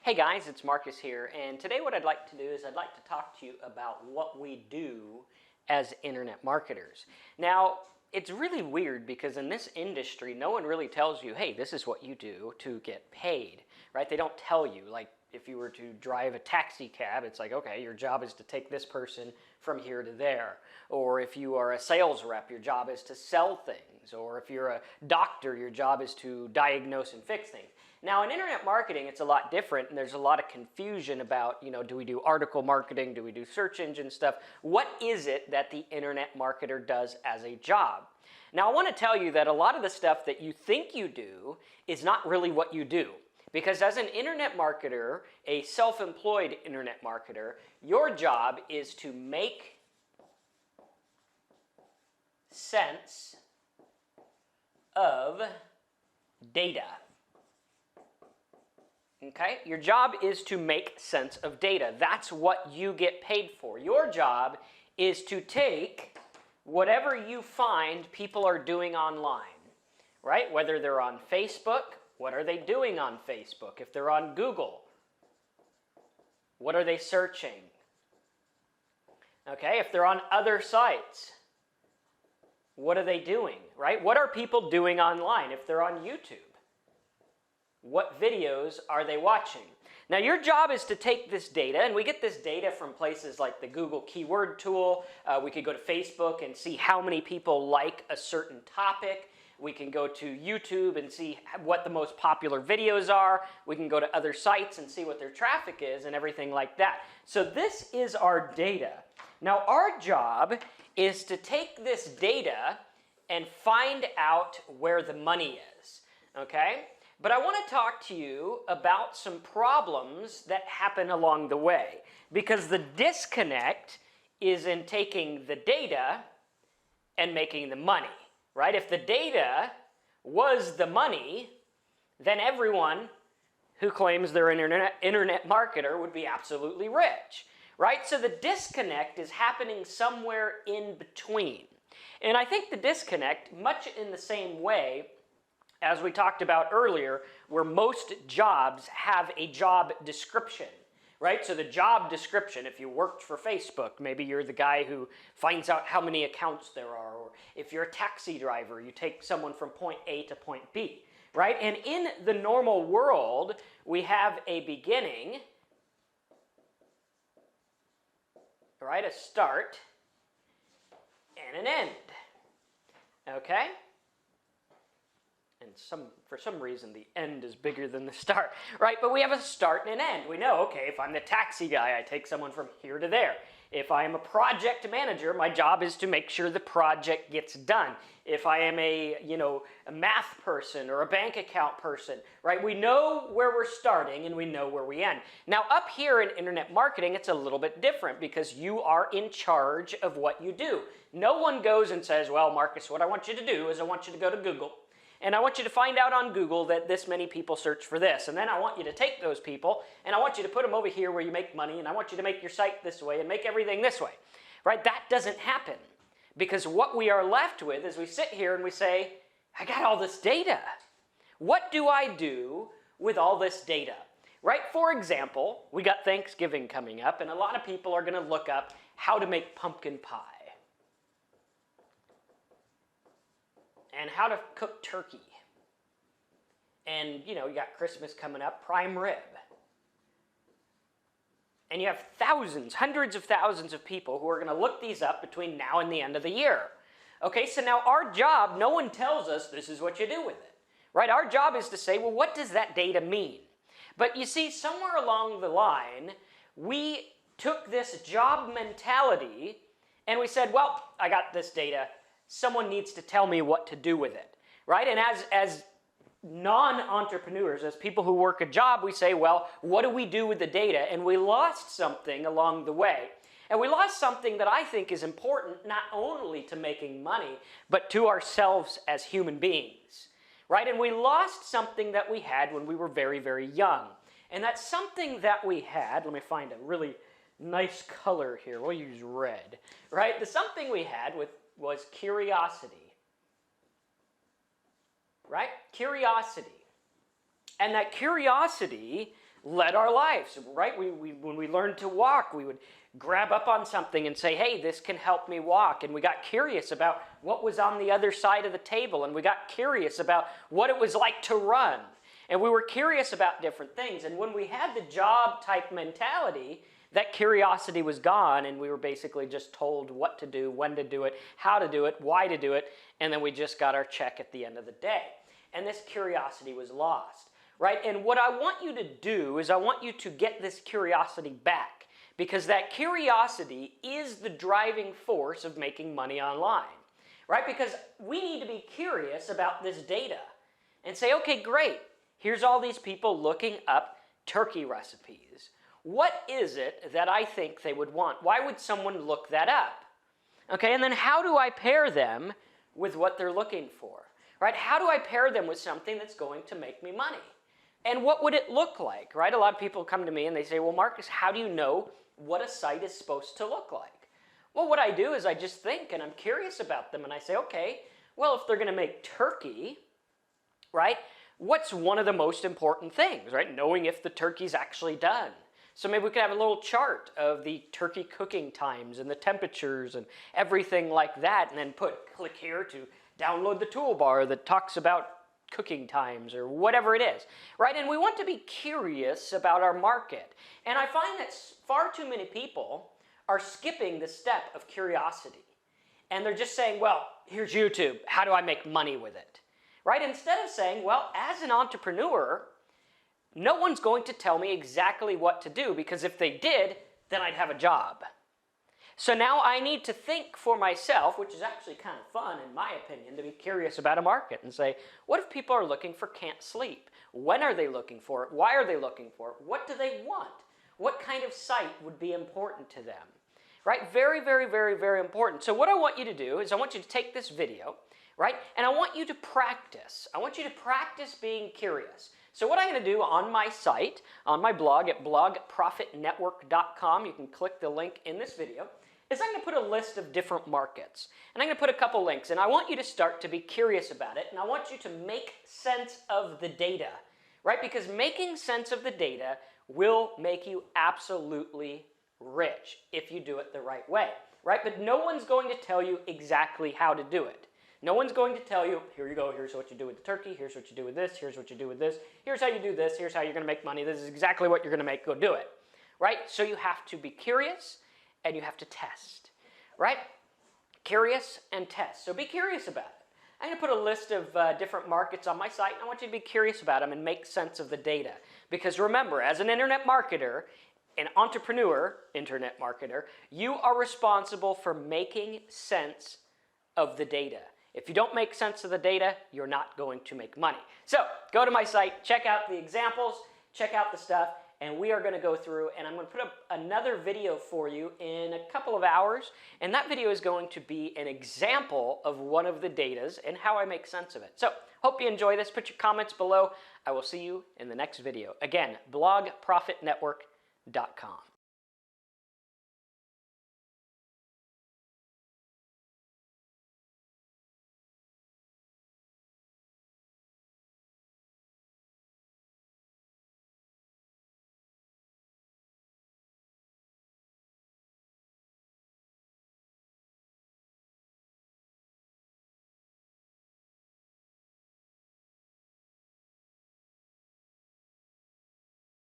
Hey guys, it's Marcus here, and today what I'd like to do is I'd like to talk to you about what we do as internet marketers. Now, it's really weird because in this industry, no one really tells you, hey, this is what you do to get paid, right? They don't tell you, like if you were to drive a taxi cab, it's like, okay, your job is to take this person from here to there. Or if you are a sales rep, your job is to sell things. Or if you're a doctor, your job is to diagnose and fix things. Now, in internet marketing, it's a lot different, and there's a lot of confusion about, do we do article marketing? Do we do search engine stuff? What is it that the internet marketer does as a job? Now, I want to tell you that a lot of the stuff that you think you do is not really what you do. Because as an internet marketer, a self-employed internet marketer, your job is to make sense of data. Okay? Your job is to make sense of data. That's what you get paid for. Your job is to take whatever you find people are doing online, right? Whether they're on Facebook, what are they doing on Facebook? If they're on Google, what are they searching? Okay, if they're on other sites, what are they doing, right? What are people doing online if they're on YouTube? What videos are they watching? Now, your job is to take this data, and we get this data from places like the Google Keyword Tool. We could go to Facebook and see how many people like a certain topic. We can go to YouTube and see what the most popular videos are. We can go to other sites and see what their traffic is and everything like that. So this is our data. Now, our job is to take this data and find out where the money is, okay? But I want to talk to you about some problems that happen along the way, because the disconnect is in taking the data and making the money, right? If the data was the money, then everyone who claims they're an internet marketer would be absolutely rich, right? So the disconnect is happening somewhere in between. And I think the disconnect, much in the same way as we talked about earlier, where most jobs have a job description, right? So the job description, if you worked for Facebook, maybe you're the guy who finds out how many accounts there are, or if you're a taxi driver, you take someone from point A to point B, right? And in the normal world, we have a beginning, right? A start and an end, okay? And for some reason, the end is bigger than the start, right? But we have a start and an end. We know, okay, if I'm the taxi guy, I take someone from here to there. If I am a project manager, my job is to make sure the project gets done. If I am a math person or a bank account person, right? We know where we're starting and we know where we end. Now, up here in internet marketing, it's a little bit different because you are in charge of what you do. No one goes and says, well, Marcus, what I want you to do is I want you to go to Google, and I want you to find out on Google that this many people search for this. And then I want you to take those people, and I want you to put them over here where you make money, and I want you to make your site this way and make everything this way. Right? That doesn't happen. Because what we are left with is we sit here and we say, I got all this data. What do I do with all this data? Right? For example, we got Thanksgiving coming up, and a lot of people are going to look up how to make pumpkin pie. And how to cook turkey. And, you got Christmas coming up, prime rib. And you have thousands, hundreds of thousands of people who are going to look these up between now and the end of the year. Okay, so now our job, no one tells us this is what you do with it. Right? Our job is to say, well, what does that data mean? But you see, somewhere along the line, we took this job mentality and we said, well, I got this data. Someone needs to tell me what to do with it, right? And as non-entrepreneurs, as people who work a job, we say, well, what do we do with the data? And we lost something along the way. And we lost something that I think is important not only to making money, but to ourselves as human beings, right? And we lost something that we had when we were very, very young. And that's something that we had, let me find a really nice color here. We'll use red, right? The something we had was curiosity, right? Curiosity. And that curiosity led our lives, right? When we learned to walk, we would grab up on something and say, hey, this can help me walk. And we got curious about what was on the other side of the table. And we got curious about what it was like to run. And we were curious about different things. And when we had the job type mentality, that curiosity was gone, and we were basically just told what to do, when to do it, how to do it, why to do it, and then we just got our check at the end of the day. And this curiosity was lost, right? And what I want you to do is I want you to get this curiosity back, because that curiosity is the driving force of making money online, right? Because we need to be curious about this data and say, okay, great, here's all these people looking up turkey recipes. What is it that I think they would want? Why would someone look that up? Okay, and then how do I pair them with what they're looking for? Right? How do I pair them with something that's going to make me money? And what would it look like? Right? A lot of people come to me and they say, well, Marcus, how do you know what a site is supposed to look like? Well, what I do is I just think, and I'm curious about them, and I say, okay, well, if they're going to make turkey, right, what's one of the most important things, right? Knowing if the turkey's actually done. So maybe we could have a little chart of the turkey cooking times and the temperatures and everything like that, and then click here to download the toolbar that talks about cooking times or whatever it is, right? And we want to be curious about our market. And I find that far too many people are skipping the step of curiosity. And they're just saying, well, here's YouTube. How do I make money with it? Right? Instead of saying, well, as an entrepreneur, no one's going to tell me exactly what to do, because if they did, then I'd have a job. So now I need to think for myself, which is actually kind of fun in my opinion, to be curious about a market and say, what if people are looking for can't sleep? When are they looking for it? Why are they looking for it? What do they want? What kind of site would be important to them? Right? Very, very, very, very important. So what I want you to do is I want you to take this video, right? And I want you to practice. I want you to practice being curious. So what I'm going to do on my site, on my blog at blogprofitnetwork.com, you can click the link in this video, is I'm going to put a list of different markets. And I'm going to put a couple links, and I want you to start to be curious about it, and I want you to make sense of the data, right? Because making sense of the data will make you absolutely rich if you do it the right way, right? But no one's going to tell you exactly how to do it. No one's going to tell you, here you go, here's what you do with the turkey, here's what you do with this, here's what you do with this, here's how you do this, here's how you're going to make money, this is exactly what you're going to make, go do it, right? So you have to be curious and you have to test, right? Curious and test. So be curious about it. I'm going to put a list of different markets on my site, and I want you to be curious about them and make sense of the data. Because remember, as an internet marketer, an entrepreneur internet marketer, you are responsible for making sense of the data. If you don't make sense of the data, you're not going to make money. So go to my site, check out the examples, check out the stuff, and we are going to go through, and I'm going to put up another video for you in a couple of hours, and that video is going to be an example of one of the datas and how I make sense of it. So hope you enjoy this. Put your comments below. I will see you in the next video. Again, blogprofitnetwork.com.